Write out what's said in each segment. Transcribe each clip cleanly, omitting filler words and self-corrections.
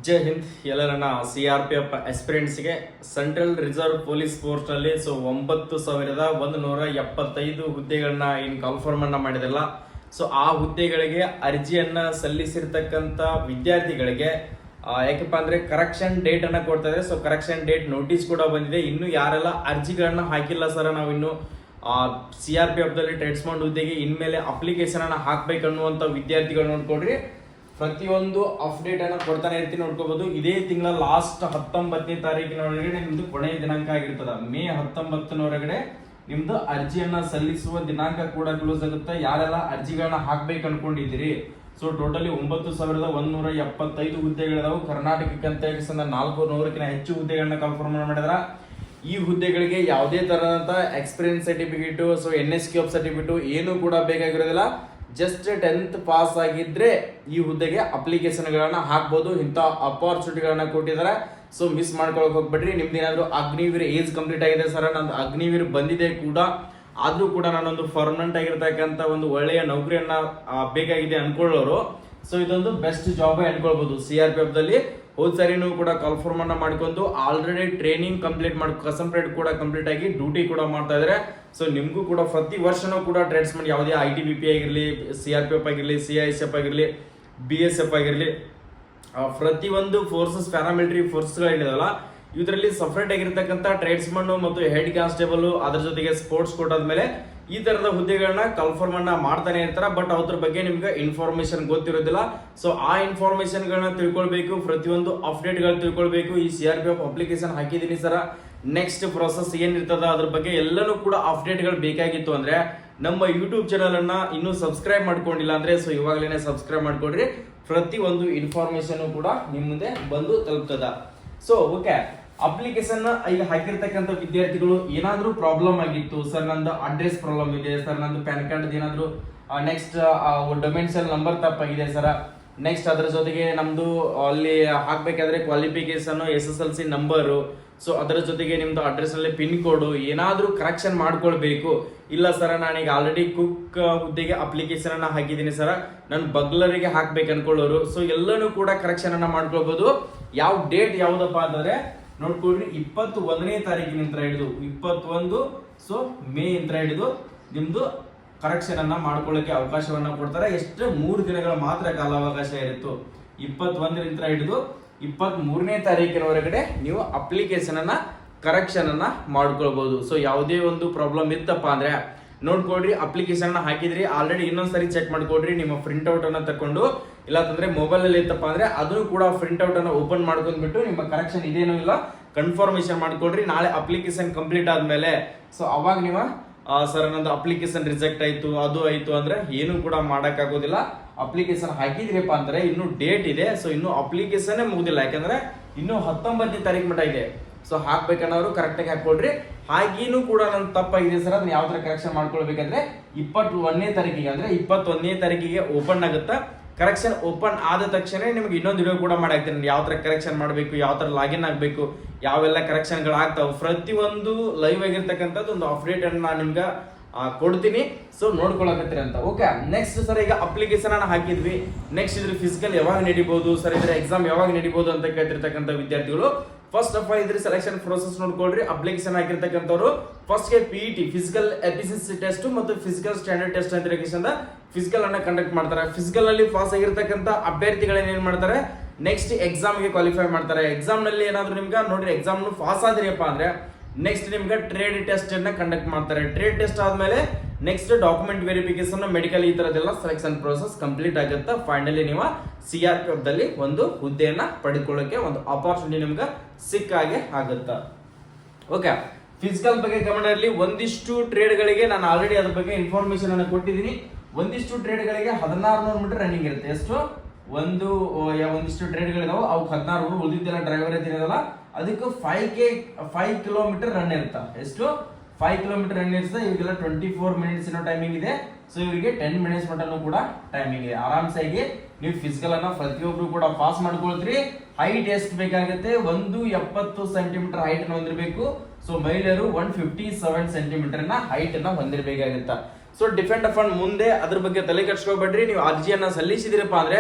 ಜೈ ಹಿಂದ್. ಎಲ್ಲ ನನ್ನ CRPF ಆಸ್ಪಿರೆಂಟ್ಸ್ಗೆ central reserve police ಫೋರ್ಸ್ನಲ್ಲಿ 9,175 ಹುದ್ದೆಗಳನ್ನ ಏನು ಕನ್ಫರ್ಮ್ ಅನ್ನ ಮಾಡಿದಲ್ಲ. ಆ ಹುದ್ದೆಗಳಿಗೆ ಅರ್ಜಿಯನ್ನ ಸಲ್ಲಿಸಿರ್ತಕ್ಕಂಥ ವಿದ್ಯಾರ್ಥಿಗಳಿಗೆ ಯಾಕಪ್ಪ ಅಂದ್ರೆ ಕರೆಕ್ಷನ್ ಡೇಟ್ ಅನ್ನ ಕೊಡ್ತಾ ಇದೆ. ಕರೆಕ್ಷನ್ ಡೇಟ್ ನೋಟಿಸ್ ಕೂಡ ಬಂದಿದೆ. ಇನ್ನು ಯಾರೆಲ್ಲ ಅರ್ಜಿಗಳನ್ನ ಹಾಕಿಲ್ಲ ಸರ್, ನಾವು ಇನ್ನು CRPF ದಲ್ಲಿ ಟ್ರೇಡ್ಸ್ಮನ್ ಹುದ್ದೆಗೆ ಇನ್ಮೇಲೆ ಅಪ್ಲಿಕೇಶನ್ ಅನ್ನ ಹಾಕ್ಬೇಕನ್ನುವಂತ ವಿದ್ಯಾರ್ಥಿಗಳು ನೋಡ್ಕೊಡ್ರಿ. ಪ್ರತಿಯೊಂದು ಅಪ್ಡೇಟ್ ಅನ್ನ ಕೊಡ್ತಾನೆ ಇರ್ತೀನಿ, ನೋಡ್ಕೋಬಹುದು. ಇದೇ ತಿಂಗಳ ಲಾಸ್ಟ್ 19ನೇ ತಾರೀಕಿನವರೆಗೆ ನಿಮ್ದು ಕೊನೆಯ ದಿನಾಂಕ ಆಗಿರ್ತದ. ಮೇ 19ನವರೆಗೆ ನಿಮ್ದು ಅರ್ಜಿಯನ್ನ ಸಲ್ಲಿಸುವ ದಿನಾಂಕ ಕೂಡ ಕ್ಲೋಸ್ ಆಗುತ್ತೆ. ಯಾರೆಲ್ಲ ಅರ್ಜಿಗಳನ್ನ ಹಾಕ್ಬೇಕು ಅನ್ಕೊಂಡಿದ್ದೀರಿ, ಟೋಟಲಿ 9,175 ಹುದ್ದೆಗಳಿದಾವೆ. ಕರ್ನಾಟಕಕ್ಕೆ ಅಂತ ಹೇಳಿ 400ಕ್ಕಿಂತ ಹೆಚ್ಚು ಹುದ್ದೆಗಳನ್ನ ಕನ್ಫರ್ಮ್ ಮಾಡಿದ್ರ. ಈ ಹುದ್ದೆಗಳಿಗೆ ಯಾವುದೇ ತರಹದ ಎಕ್ಸ್ಪೀರಿಯನ್ಸ್ ಸರ್ಟಿಫಿಕೇಟ್, NSQF ಸರ್ಟಿಫಿಕೇಟ್ ಏನು ಕೂಡ ಬೇಕಾಗಿರೋದಿಲ್ಲ. ಜಸ್ಟ್ 10th ಪಾಸ್ ಆಗಿದ್ರೆ ಈ ಹುದ್ದೆಗೆ ಅಪ್ಲಿಕೇಶನ್ ಗಳನ್ನ ಹಾಕ್ಬೋದು. ಇಂಥ ಅಪಾರ್ಚುನಿಟಿಗಳನ್ನ ಕೊಟ್ಟಿದ್ದಾರೆ. ಮಿಸ್ ಮಾಡ್ಕೊಳಕ್ ಹೋಗ್ಬೇಡ್ರಿ. ನಿಮ್ದು ಏನಾದ್ರು ಅಗ್ನಿವೀರ್ ಏಜ್ ಕಂಪ್ಲೀಟ್ ಆಗಿದೆ ಸರ್, ನಂದು ಅಗ್ನಿವೀರ್ ಬಂದಿದೆ ಕೂಡ, ಆದ್ರೂ ಕೂಡ ನಾನೊಂದು ಪರ್ಮನೆಂಟ್ ಆಗಿರ್ತಕ್ಕಂಥ ಒಂದು ಒಳ್ಳೆಯ ನೌಕರಿಯನ್ನ ಬೇಕಾಗಿದೆ ಅನ್ಕೊಳ್ಳೋರು, ಇದೊಂದು ಬೆಸ್ಟ್ ಜಾಬ್ ಅನ್ಕೊಳ್ಬಹುದು. CRPF ದಲ್ಲಿ ಹೋದ್ ಸರಿನೂ ಕೂಡ ಕನ್ಫರ್ಮ್ ಅನ್ನ ಮಾಡ್ಕೊಂಡು ಆಲ್ರೆಡಿ ಟ್ರೈನಿಂಗ್ ಕಂಪ್ಲೀಟ್ ಮಾಡಿ ಕಸಂಪ್ರೇಟ್ ಕೂಡ ಕಂಪ್ಲೀಟ್ ಆಗಿ ಡ್ಯೂಟಿ ಕೂಡ ಮಾಡ್ತಾ ಇದಾರೆ. ನಿಮ್ಗೂ ಕೂಡ ಪ್ರತಿ ವರ್ಷನೂ ಕೂಡ ಟ್ರೇಡ್ಸ್ಮನ್ ಯಾವುದೇ ITBP ಆಗಿರ್ಲಿ, CRPF ಆಗಿರ್ಲಿ, CISF ಆಗಿರ್ಲಿ, BSF ಆಗಿರ್ಲಿ, ಪ್ರತಿಯೊಂದು ಫೋರ್ಸಸ್ ಪ್ಯಾರಾಮಿಲಿಟರಿ ಫೋರ್ಸ್ಗಳಿದಾವಲ್ಲ, ಇದರಲ್ಲಿ ಸಪರೇಟ್ ಆಗಿರ್ತಕ್ಕಂಥ ಟ್ರೇಡ್ಸ್ಮನ್ ಮತ್ತು ಹೆಡ್ ಕಾನ್ಸ್ಟೇಬಲ್, ಅದ್ರ ಜೊತೆಗೆ ಸ್ಪೋರ್ಟ್ಸ್ ಕೋಟ್ ಆದ್ಮೇಲೆ ಈ ತರದ ಹುದ್ದೆಗಳನ್ನ ಕನ್ಫರ್ಮ್ ಅನ್ನ ಮಾಡ್ತಾನೆ ಇರ್ತಾರ. ಬಟ್ ಅದ್ರ ಬಗ್ಗೆ ನಿಮ್ಗೆ ಇನ್ಫಾರ್ಮೇಶನ್ ಗೊತ್ತಿರೋದಿಲ್ಲ. ಆ ಇನ್ಫಾರ್ಮೇಶನ್ ಗಳನ್ನ ತಿಳ್ಕೊಳ್ಬೇಕು, ಪ್ರತಿಯೊಂದು ಅಪ್ಡೇಟ್ ಗಳು ತಿಳ್ಕೊಳ್ಬೇಕು. ಈ CRPF ಅಪ್ಲಿಕೇಶನ್ ಹಾಕಿದೀನಿ ಸರ, ನೆಕ್ಸ್ಟ್ ಪ್ರೊಸೆಸ್ ಏನಿರ್ತದ ಅದ್ರ ಬಗ್ಗೆ ಎಲ್ಲನೂ ಕೂಡ ಅಪ್ಡೇಟ್ ಗಳು ಬೇಕಾಗಿತ್ತು ಅಂದ್ರೆ ನಮ್ಮ ಯೂಟ್ಯೂಬ್ ಚಾನಲ್ ಅನ್ನ ಇನ್ನೂ ಸಬ್ಸ್ಕ್ರೈಬ್ ಮಾಡ್ಕೊಂಡಿಲ್ಲ ಅಂದ್ರೆ ಇವಾಗಲೇ ಸಬ್ಸ್ಕ್ರೈಬ್ ಮಾಡ್ಕೊಡ್ರಿ. ಪ್ರತಿಯೊಂದು ಇನ್ಫಾರ್ಮೇಶನ್ ಕೂಡ ನಿಮ್ ಮುಂದೆ ಬಂದು ತಲುಪ್ತದ. ಓಕೆ, ಅಪ್ಲಿಕೇಶನ್ ಈಗ ಹಾಕಿರ್ತಕ್ಕಂಥ ವಿದ್ಯಾರ್ಥಿಗಳು ಏನಾದ್ರೂ ಪ್ರಾಬ್ಲಮ್ ಆಗಿತ್ತು ಸರ್, ನಂದು ಅಡ್ರೆಸ್ ಪ್ರಾಬ್ಲಮ್ ಇದೆ ಸರ್, ನಂದು ಪ್ಯಾನ್ ಕಾರ್ಡ್ ಏನಾದ್ರು ನೆಕ್ಸ್ಟ್ ಡೊಮೆನ್ಷಿಯಲ್ ನಂಬರ್ ತಪ್ಪಾಗಿದೆ ಸರ್, ನೆಕ್ಸ್ಟ್ ಅದರ ಜೊತೆಗೆ ನಮ್ದು ಅಲ್ಲಿ ಹಾಕ್ಬೇಕಾದ್ರೆ ಕ್ವಾಲಿಫಿಕೇಶನ್ SSLC ನಂಬರು, ಅದರ ಜೊತೆಗೆ ನಿಮ್ದು ಅಡ್ರೆಸ್ ನಲ್ಲಿ ಪಿನ್ ಕೋಡ್ ಏನಾದ್ರೂ ಕರೆಕ್ಷನ್ ಮಾಡ್ಕೊಳ್ಬೇಕು. ಇಲ್ಲ ಸರ್, ನಾನೀಗ ಆಲ್ರೆಡಿ ಕುಕ್ ಹುದ್ದೆಗೆ ಅಪ್ಲಿಕೇಶನ್ ಅನ್ನ ಹಾಕಿದ್ದೀನಿ ಸರ್, ನಾನು ಬಗ್ಲರಿಗೆ ಹಾಕ್ಬೇಕು ಅನ್ಕೊಳ್ಳೋರು, ಎಲ್ಲನೂ ಕೂಡ ಕರೆಕ್ಷನ್ ಅನ್ನ ಮಾಡ್ಕೊಳ್ಬಹುದು. ಯಾವ ಡೇಟ್ ಯಾವ್ದಪ್ಪ ಅಂತಂದ್ರೆ ನೋಡ್ಕೊಳ್ರಿ, 21ನೇ ತಾರೀಕಿನಿಂದ ಹಿಡಿದು 21 ಮೇ ಇಂದ ಹಿಡಿದು ನಿಮ್ದು ಕರೆಕ್ಷನ್ ಅನ್ನ ಮಾಡ್ಕೊಳ್ಳಕ್ಕೆ ಅವಕಾಶವನ್ನ ಕೊಡ್ತಾರೆ. ಎಷ್ಟು 3 ದಿನಗಳ ಮಾತ್ರ ಕಾಲಾವಕಾಶ ಇರುತ್ತು. 21ರಿಂದ ಹಿಡಿದು 23ನೇ ತಾರೀಕಿನವರೆಗೆ ನೀವು ಅಪ್ಲಿಕೇಶನ್ ಅನ್ನ ಕರೆಕ್ಷನ್ ಅನ್ನ ಮಾಡ್ಕೊಳ್ಬಹುದು. ಯಾವುದೇ ಒಂದು ಪ್ರಾಬ್ಲಮ್ ಇತ್ತಪ್ಪ ಅಂದ್ರೆ ನೋಡ್ಕೊಡ್ರಿ, ಅಪ್ಲಿಕೇಶನ್ ಅನ್ನ ಹಾಕಿದ್ರಿ ಆಲ್ರೆಡಿ ಇನ್ನೊಂದ್ಸರಿ ಚೆಕ್ ಮಾಡ್ಕೊಡ್ರಿ. ನಿಮ್ಮ ಪ್ರಿಂಟ್ ಔಟ್ ಅನ್ನ ತಕೊಂಡು, ಇಲ್ಲ ಅಂತಂದ್ರೆ ಮೊಬೈಲ್ ಅಲ್ಲಿ ಇತ್ತಪ್ಪ ಅಂದ್ರೆ ಅದನ್ನು ಕೂಡ ಪ್ರಿಂಟ್ ಔಟ್ ಅನ್ನ ಓಪನ್ ಮಾಡ್ಕೊಂಡ್ಬಿಟ್ಟು ನಿಮ್ಮ ಕರೆಕ್ಷನ್ ಇದೇನೂ ಇಲ್ಲ ಕನ್ಫರ್ಮೇಶನ್ ಮಾಡ್ಕೊಡ್ರಿ. ನಾಳೆ ಅಪ್ಲಿಕೇಶನ್ ಕಂಪ್ಲೀಟ್ ಆದ್ಮೇಲೆ ಅವಾಗ ನೀವು ಸರ್ ನಂದು ಅಪ್ಲಿಕೇಶನ್ ರಿಜೆಕ್ಟ್ ಆಯ್ತು, ಅದು ಆಯ್ತು ಅಂದ್ರೆ ಏನು ಕೂಡ ಮಾಡಕ್ ಆಗೋದಿಲ್ಲ. ಅಪ್ಲಿಕೇಶನ್ ಹಾಕಿದ್ರಿಪ್ಪ ಅಂದ್ರೆ ಇನ್ನು ಡೇಟ್ ಇದೆ, ಇನ್ನು ಅಪ್ಲಿಕೇಶನ್ ಮುಗುದಿಲ್ಲ. ಯಾಕಂದ್ರೆ ಇನ್ನು 19ನೇ ತಾರೀಕು ಮಟ್ಟ ಇದೆ. ಹಾಕ್ಬೇಕನ್ನೋರು ಕರೆಕ್ಟ್ ಆಗಿ ಹಾಕೊಳ್ರಿ. ಹಾಗೇನು ಕೂಡ ನನ್ ತಪ್ಪಾಗಿದೆ ಸರ್, ಅದನ್ನ ಯಾವ ತರ ಕರೆಕ್ಷನ್ ಮಾಡ್ಕೊಳ್ಬೇಕಂದ್ರೆ 21ನೇ ತಾರೀಕಿಗೆ ಅಂದ್ರೆ 21ನೇ ತಾರೀಕಿಗೆ ಓಪನ್ ಆಗುತ್ತಾ. ಕರೆಕ್ಷನ್ ಓಪನ್ ಆದ ತಕ್ಷಣ ನಿಮ್ಗೆ ಇನ್ನೊಂದು ವಿಡಿಯೋ ಕೂಡ ಮಾಡಾಕ್ತೀನಿ, ಯಾವ ತರ ಕರೆಕ್ಷನ್ ಮಾಡಬೇಕು, ಯಾವ ತರ ಲಾಗಿನ್ ಆಗ್ಬೇಕು, ಯಾವೆಲ್ಲ ಕರೆಕ್ಷನ್ ಗಳು ಆಗ್ತಾವ, ಪ್ರತಿಯೊಂದು ಲೈವ್ ಆಗಿರ್ತಕ್ಕಂಥದ್ದು ಒಂದು ಅಪ್ಡೇಟ್ ಅನ್ನು ನಾನು ನಿಮ್ಗೆ ಕೊಡ್ತೀನಿ. ನೋಡ್ಕೊಳಕತ್ತೀರಿ ಅಂತ. ಓಕೆ, ನೆಕ್ಸ್ಟ್ ಸರ್ ಈಗ ಅಪ್ಲಿಕೇಶನ್ ಅನ್ನ ಹಾಕಿದ್ವಿ. ನೆಕ್ಸ್ಟ್ ಇದ್ರ ಫಿಸಿಕಲ್ ಯಾವಾಗ ನಡಿಬಹುದು ಸರ್, ಇದ್ರ ಎಕ್ಸಾಮ್ ಯಾವಾಗ ನಡಿಬಹುದು ಅಂತ ಕೇಳ್ತಿರ್ತಕ್ಕಂಥ ವಿದ್ಯಾರ್ಥಿಗಳು ಫಸ್ಟ್ ಆಫ್ ಆಲ್ ಇದ್ರ ಸೆಲೆಕ್ಷನ್ ಪ್ರೋಸೆಸ್ ನೋಡ್ಕೊಳ್ರಿ. ಅಪ್ಲಿಕೇಶನ್ ಹಾಕಿರ್ತಕ್ಕಂಥವ್ರು ಫಸ್ಟ್ ಗೆ PET ಫಿಸಿಕಲ್ ಎಫಿಷಿಯನ್ಸಿ ಟೆಸ್ಟ್ ಮತ್ತು ಫಿಸಿಕಲ್ ಸ್ಟ್ಯಾಂಡರ್ಡ್ ಟೆಸ್ಟ್ ಅಂತ ಫಿಸಿಕಲ್ ಅನ್ನ ಕಂಡಕ್ಟ್ ಮಾಡ್ತಾರೆ. ಫಿಸಿಕಲ್ ಅಲ್ಲಿ ಪಾಸ್ ಆಗಿರ್ತಕ್ಕಂಥ ಅಭ್ಯರ್ಥಿಗಳನ್ನ ಏನ್ ಮಾಡ್ತಾರೆ, ನೆಕ್ಸ್ಟ್ ಎಕ್ಸಾಮ್ ಗೆ ಕ್ವಾಲಿಫೈ ಮಾಡ್ತಾರೆ. ಎಕ್ಸಾಮ್ ನಲ್ಲಿ ಏನಾದ್ರು ನಿಮ್ಗೆ ನೋಡ್ರಿ ಎಕ್ಸಾಮ್ ಪಾಸ್ ಆದ್ರಿಯಪ್ಪ ಅಂದ್ರೆ ನೆಕ್ಸ್ಟ್ ನಿಮ್ಗೆ ಟ್ರೇಡ್ ಟೆಸ್ಟ್ ಅನ್ನ ಕಂಡಕ್ಟ್ ಮಾಡ್ತಾರೆ. ಟ್ರೇಡ್ ಟೆಸ್ಟ್ ಆದ್ಮೇಲೆ ನೆಕ್ಸ್ಟ್ ಡಾಕ್ಯುಮೆಂಟ್ ವೆರಿಫಿಕೇಶನ್, ಮೆಡಿಕಲ್, ಈ ತರದೆಲ್ಲ ಸೆಲೆಕ್ಷನ್ ಪ್ರೋಸೆಸ್ ಕಂಪ್ಲೀಟ್ ಆಗುತ್ತೆ. ಫೈನಲಿ ನೀವು CRPF ದಲ್ಲಿ ಒಂದು ಹುದ್ದೆಯನ್ನ ಪಡೆದುಕೊಳ್ಳಕ್ಕೆ ಒಂದು ಅಪಾರ್ಚುನಿಟಿ ನಿಮ್ಗೆ ಸಿಕ್ಕಾಗೆ ಆಗುತ್ತೆ. ಓಕೆ, ಫಿಸಿಕಲ್ ಬಗ್ಗೆ ಗಮನ ಇರಲಿ. ಒಂದಿಷ್ಟು ಟ್ರೇಡ್ ಗಳಿಗೆ ನಾನು ಆಲ್ರೆಡಿ ಅದ್ರ ಬಗ್ಗೆ ಇನ್ಫಾರ್ಮೇಶನ್ ಅನ್ನು ಕೊಟ್ಟಿದ್ದೀನಿ. ಒಂದಿಷ್ಟು ಟ್ರೇಡ್ ಗಳಿಗೆ 1600 ಮೀಟರ್ ರನ್ನಿಂಗ್ ಇರುತ್ತೆ. ಎಷ್ಟು ಒಂದಿಷ್ಟು ಟ್ರೇಡ್ ಗಳಿದಾವೆ, ಅವು 1600, ಉಳಿದಿದ್ದೆಲ್ಲ ಡ್ರೈವರ್ ಇದ್ದೀರಲ್ಲ ಅದಕ್ಕೆ 5 ಕಿಲೋಮೀಟರ್ ರನ್ ಇರುತ್ತೆ. ಎಷ್ಟು 5 ಕಿಲೋಮೀಟರ್ ರನ್ ಇರುತ್ತೆ. ಇವಾಗೆಲ್ಲ 24 ಮಿನಿಟ್ಸ್ ಏನೋ ಟೈಮಿಂಗ್ ಇದೆ. ಇವರಿಗೆ 10 ಮಿನಿಟ್ಸ್ ಮಟನು ಕೂಡ ಟೈಮಿಂಗ್ ಇದೆ. ಆರಾಮ್ಸಾಗಿ ನೀವು ಫಿಸಿಕಲ್ ಅನ್ನ ಪ್ರತಿಯೊಬ್ರು ಕೂಡ ಪಾಸ್ ಮಾಡ್ಕೊಳ್ತೀರಿ. ಹೈಟ್ ಎಷ್ಟು ಬೇಕಾಗುತ್ತೆ, 170 ಸೆಂಟಿಮೀಟರ್ ಹೈಟ್ ಹೊಂದಿರಬೇಕು. ಮಹಿಳೆಯರು 157 ಸೆಂಟಿಮೀಟರ್ ಹೈಟ್ ಅನ್ನ ಹೊಂದಿರಬೇಕಾಗುತ್ತೆ. ಡಿಪೆಂಡ್ ಅಪಾನ್ ಮುಂದೆ ಅದ್ರ ಬಗ್ಗೆ ತಲೆ ಕೆಡ್ಸ್ಕೊಬೇಡ್ರಿ. ನೀವು ಅರ್ಜಿಯನ್ನ ಸಲ್ಲಿಸಿದಿರಪ್ಪ ಅಂದ್ರೆ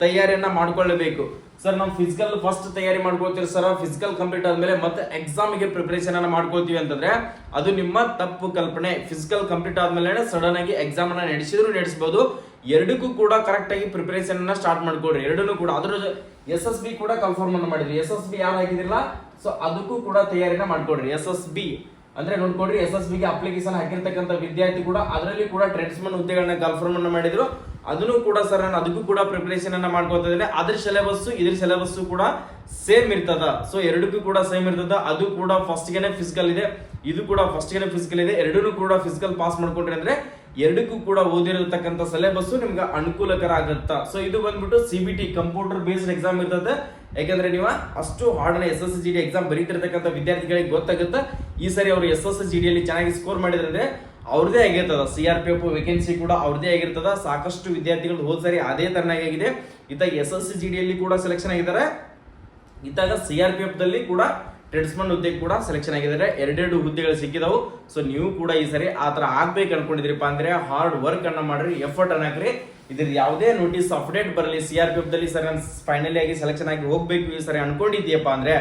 ತಯಾರಿಯನ್ನ ಮಾಡ್ಕೊಳ್ಳಬೇಕು. ಸರ್ ನಾವು ಫಿಸಿಕಲ್ ಫಸ್ಟ್ ತಯಾರಿ ಮಾಡ್ಕೊಳ್ತೀವಿ ಸರ್, ಫಿಸಿಕಲ್ ಕಂಪ್ಲೀಟ್ ಆದ್ಮೇಲೆ ಮತ್ತೆ ಎಕ್ಸಾಮ್ಗೆ ಪ್ರಿಪರೇಷನ್ ಅನ್ನ ಮಾಡ್ಕೊಳ್ತೀವಿ ಅಂತಂದ್ರೆ ಅದು ನಿಮ್ಮ ತಪ್ಪು ಕಲ್ಪನೆ. ಫಿಸಿಕಲ್ ಕಂಪ್ಲೀಟ್ ಆದ್ಮೇಲೆ ಸಡನ್ ಆಗಿ ಎಕ್ಸಾಮ್ ಅನ್ನ ನಡೆಸಬಹುದು. ಎರಡಕ್ಕೂ ಕೂಡ ಕರೆಕ್ಟ್ ಆಗಿ ಪ್ರಿಪರೇಷನ್ ಅನ್ನ ಸ್ಟಾರ್ಟ್ ಮಾಡ್ಕೊಳ್ರಿ. ಎರಡನ್ನೂ ಕೂಡ ಅದ್ರ SSB ಕೂಡ ಕನ್ಫರ್ಮ್ ಅನ್ನ ಮಾಡಿದ್ರಿ. SSB ಯಾರು ಹಾಕಿದಿರಲ್ಲ ಸೊ ಅದಕ್ಕೂ ಕೂಡ ತಯಾರಿನ ಮಾಡ್ಕೊಡ್ರಿ. SSB ಅಂದ್ರೆ ನೋಡ್ಕೊಡ್ರಿ, SSB ಗೆ ಅಪ್ಲಿಕೇಶನ್ ಹಾಕಿರ್ತಕ್ಕಂಥ ವಿದ್ಯಾರ್ಥಿ ಕೂಡ ಅದರಲ್ಲಿ ಕೂಡ ಟ್ರೇಡ್ಸ್ಮನ್ ಹುದ್ದೆಗಳನ್ನ ಕನ್ಫರ್ಮ್ ಅನ್ನ ಮಾಡಿದ್ರು. ಅದನ್ನು ಕೂಡ ಸರ್ ನಾನು ಅದಕ್ಕೂ ಕೂಡ ಪ್ರಿಪರೇಷನ್ ಅನ್ನ ಮಾಡ್ಕೊತಾ ಇದ್ದೇನೆ. ಅದ್ರ ಸಿಲೆಬಸ್ ಇದ್ರ ಸಿಲೆಬಸ್ ಕೂಡ ಸೇಮ್ ಇರ್ತದ. ಸೊ ಎರಡಕ್ಕೂ ಕೂಡ ಸೇಮ್ ಇರ್ತದ. ಅದು ಕೂಡ ಫಸ್ಟ್ ಗೆನೆ ಫಿಸಿಕಲ್ ಇದೆ, ಇದು ಕೂಡ ಫಸ್ಟ್ ಗೆನೆ ಫಿಸಿಕಲ್ ಇದೆ. ಎರಡನ್ನೂ ಕೂಡ ಫಿಸಿಕಲ್ ಪಾಸ್ ಮಾಡ್ಕೊಂಡ್ರಿ ಅಂದ್ರೆ ಎರಡಕ್ಕೂ ಕೂಡ ಓದಿರತಕ್ಕಂಥ ಸಿಲೆಬಸ್ ನಿಮ್ಗೆ ಅನುಕೂಲಕರ ಆಗುತ್ತಾ. ಸೊ ಇದು ಬಂದ್ಬಿಟ್ಟು CBT ಕಂಪ್ಯೂಟರ್ ಬೇಸ್ಡ್ ಎಕ್ಸಾಮ್ ಇರ್ತದೆ. ಯಾಕಂದ್ರೆ ನೀವು ಅಷ್ಟು ಹಾರ್ಡ್ SSC GD ಎಕ್ಸಾಮ್ ಬರೀತಿರ್ತಕ್ಕಂಥ ವಿದ್ಯಾರ್ಥಿಗಳಿಗೆ ಗೊತ್ತಾಗುತ್ತೆ ಈ ಸರಿ ಅವರು SSC GD ಅಲ್ಲಿ ಚೆನ್ನಾಗಿ ಸ್ಕೋರ್ ಮಾಡಿದ್ರೆ ಅವ್ರದೇ ಆಗಿರ್ತದ. CRPF ವೇಕೆನ್ಸಿ ಕೂಡ ಅವ್ರದೇ ಆಗಿರ್ತದ. ಸಾಕಷ್ಟು ವಿದ್ಯಾರ್ಥಿಗಳು ಹೋದ್ ಸರಿ ಅದೇ ತರನಾಗಿ ಆಗಿದೆ. ಇತ್ತಾಗ SSC GD ಅಲ್ಲಿ ಕೂಡ ಸೆಲೆಕ್ಷನ್ ಆಗಿದ್ದಾರೆ, ಇತ್ತಾಗ CRPF ದಲ್ಲಿ ಕೂಡ ಟ್ರೇಡ್ಸ್ಮನ್ ಹುದ್ದೆ ಕೂಡ ಸೆಲೆಕ್ಷನ್ ಆಗಿದ್ದಾರೆ. ಎರಡೆರಡು ಹುದ್ದೆಗಳು ಸಿಕ್ಕಿದವು. ಸೊ ನೀವು ಕೂಡ ಈ ಸರಿ ಆತರ ಆಗ್ಬೇಕು ಅನ್ಕೊಂಡಿದ್ರಿಪ್ಪ ಅಂದ್ರೆ ಹಾರ್ಡ್ ವರ್ಕ್ ಅನ್ನ ಮಾಡ್ರಿ, ಎಫರ್ಟ್ ಅನ್ನ ಹಾಕ್ರಿ. ಇದ್ರ ಯಾವುದೇ ನೋಟಿಸ್ ಅಪ್ಡೇಟ್ ಬರಲಿ CRPF ದಲ್ಲಿ ಸರ್ ನಾನು ಫೈನಲಿ ಆಗಿ ಸೆಲೆಕ್ಷನ್ ಆಗಿ ಹೋಗ್ಬೇಕು ಈ ಸರಿ ಅನ್ಕೊಂಡಿದ್ಯಪ್ಪ ಅಂದ್ರೆ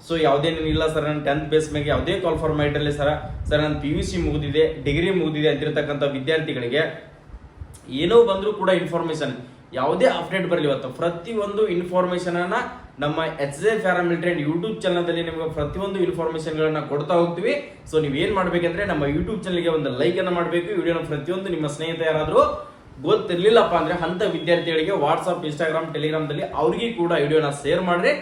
ಸೊ ಯಾವುದೇ ಇಲ್ಲ ಸರ್ ನಾನು 10th ಬೇಸ್ ಮೇಲೆ ಯಾವುದೇ ಕಾಲ್ ಫಾರ್ ಮಾಡಿರಲಿ ಸರ್ ನಾನು PUC ಮುಗಿದಿದೆ, ಡಿಗ್ರಿ ಮುಗಿದಿದೆ ಅಂತಿರ್ತಕ್ಕಂಥ ವಿದ್ಯಾರ್ಥಿಗಳಿಗೆ ಏನೋ ಬಂದರೂ ಕೂಡ ಇನ್ಫಾರ್ಮೇಶನ್ ಯಾವುದೇ ಅಪ್ಡೇಟ್ ಬರಲಿ ಇವತ್ತು ಪ್ರತಿಯೊಂದು ಇನ್ಫಾರ್ಮೇಶನ್ ಅನ್ನ ನಮ್ಮ HJ ಪ್ಯಾರಾಮಿಲಿಟರಿ ಯೂಟ್ಯೂಬ್ ಚಾನಲ್ ದಲ್ಲಿ ನಿಮಗೆ ಪ್ರತಿಯೊಂದು ಇನ್ಫಾರ್ಮೇಶನ್ ಗಳನ್ನ ಕೊಡ್ತಾ ಹೋಗ್ತೀವಿ. ಸೊ ನೀವ್ ಏನ್ ಮಾಡ್ಬೇಕಂದ್ರೆ ನಮ್ಮ ಯೂಟ್ಯೂಬ್ ಚಾನಲ್ಗೆ ಒಂದು ಲೈಕ್ ಅನ್ನ ಮಾಡಬೇಕು. ವಿಡಿಯೋನ ಪ್ರತಿಯೊಂದು ನಿಮ್ಮ ಸ್ನೇಹಿತ ಯಾರಾದ್ರೂ ಗೊತ್ತಿರ್ಲಿಲ್ಲಪ್ಪ ಅಂದ್ರೆ ಅಂತ ವಿದ್ಯಾರ್ಥಿಗಳಿಗೆ ವಾಟ್ಸ್ಆಪ್, ಇನ್ಸ್ಟಾಗ್ರಾಮ್, ಟೆಲಿಗ್ರಾಮ್ ದಲ್ಲಿ ಅವ್ರಿಗೆ ಕೂಡ ವಿಡಿಯೋನ ಶೇರ್ ಮಾಡ್ರಿ.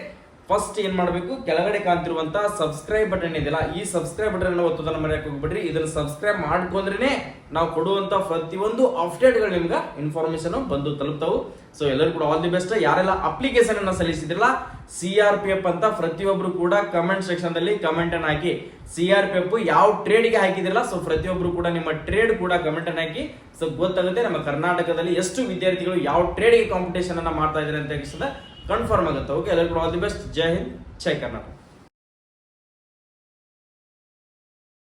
ಫಸ್ಟ್ ಏನ್ ಮಾಡಬೇಕು, ಕೆಳಗಡೆ ಕಾಣ್ತಿರುವಂತ ಸಬ್ಸ್ಕ್ರೈಬ್ ಬಟನ್ ಇದೆಯಲ್ಲ ಈ ಸಬ್ಸ್ಕ್ರೈಬ್ ಬಟನ್ ಅನ್ನು ಒತ್ತೋದನ್ನ ಮರೆಯಕ್ಕೆ ಹೋಗ್ಬಿಡ್ರಿ. ಇದನ್ನ ಸಬ್ಸ್ಕ್ರೈಬ್ ಮಾಡ್ಕೊಂಡ್ರೆ ನಾವು ಕೊಡುವಂತ ಪ್ರತಿಯೊಂದು ಅಪ್ಡೇಟ್ಗಳು ನಿಮ್ಗೆ ಇನ್ಫಾರ್ಮೇಶನ್ ಬಂದು ತಲುಪ್ತಾವು. ಸೊ ಎಲ್ಲರೂ ಕೂಡ ಆಲ್ ದಿ ಬೆಸ್ಟ್. ಯಾರೆಲ್ಲ ಅಪ್ಲಿಕೇಶನ್ ಅನ್ನ ಸಲ್ಲಿಸಿದ್ರಲ್ಲ CRPF ಅಂತ ಪ್ರತಿಯೊಬ್ರು ಕೂಡ ಕಮೆಂಟ್ ಸೆಕ್ಷನ್ ದಲ್ಲಿ ಕಮೆಂಟ್ ಅನ್ನ ಹಾಕಿ. CRPF ಯಾವ ಟ್ರೇಡ್ ಗೆ ಹಾಕಿದಿರಲ್ಲ ಸೊ ಪ್ರತಿಯೊಬ್ರು ಕೂಡ ನಿಮ್ಮ ಟ್ರೇಡ್ ಕೂಡ ಕಮೆಂಟ್ ಅನ್ನ ಹಾಕಿ. ಸೊ ಗೊತ್ತಾಗುತ್ತೆ ನಮ್ಮ ಕರ್ನಾಟಕದಲ್ಲಿ ಎಷ್ಟು ವಿದ್ಯಾರ್ಥಿಗಳು ಯಾವ ಟ್ರೇಡ್ ಗೆ ಕಾಂಪಿಟೇಷನ್ ಅನ್ನ ಮಾಡ್ತಾ ಇದ್ದಾರೆ ಅಂತ ಕನ್ಫರ್ಮ್ ಆಗುತ್ತೆ. ಓಕೆ, ಎಲ್ಲರಿಗೂ all the best. Jai Hind, Jai Karnataka.